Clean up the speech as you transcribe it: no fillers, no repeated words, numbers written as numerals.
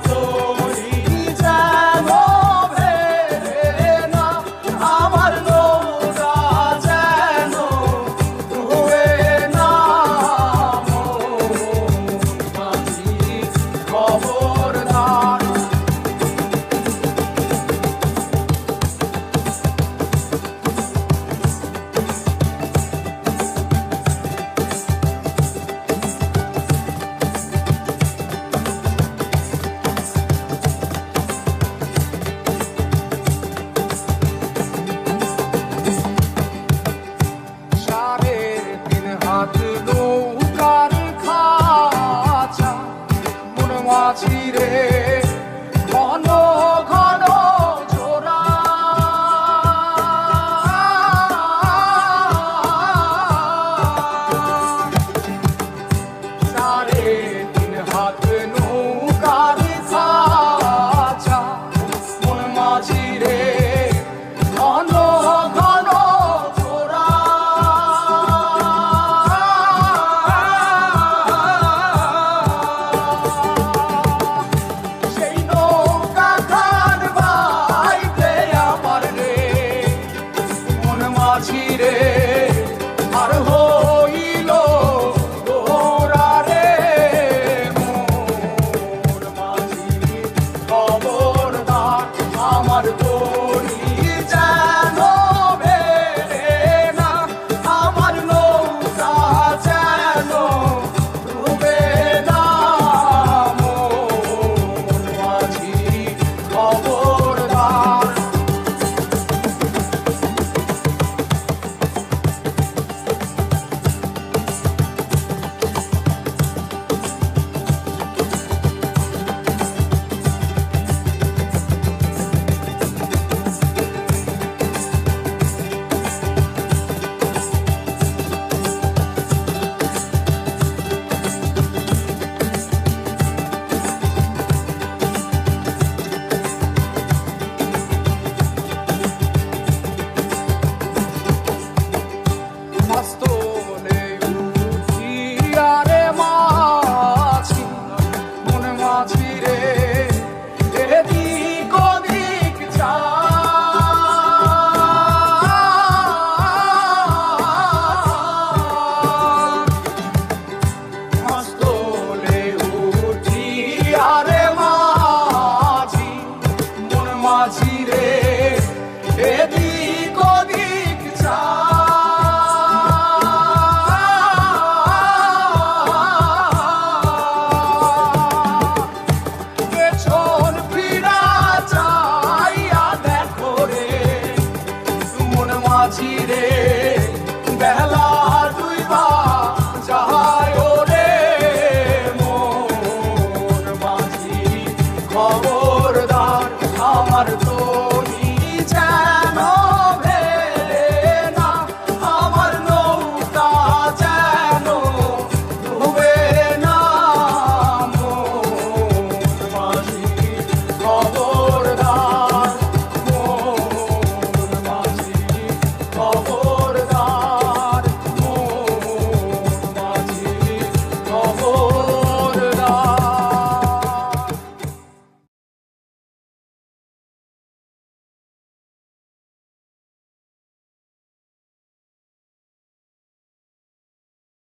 তরি যেন ভেড়ে না, আমার নৌকা যেন ডুবে না। মাঝি খবরদার। হাত নৌকার খাঁচা মন মাঝি রে ঘন ঘন জোড়া। সাড়ে তিন হাত নৌকার খাঁচা মন মাঝি রে ঘন ঘন জোড়া। মাঝিরে আর হইল গোরা রে মোর মাঝি খবরদার। আমার তরি যেন ভেড়ে না, আমার নৌকা যেন ডুবে না। মোর মাঝি খবরদার। মাঝিরে এদিক ওদিক চা। পেছন ফিরা চাইয়া দেখো রে মন মাঝিরে বেলা ডুইবা যায় রে মোর মাঝি খবরদার। আমার তো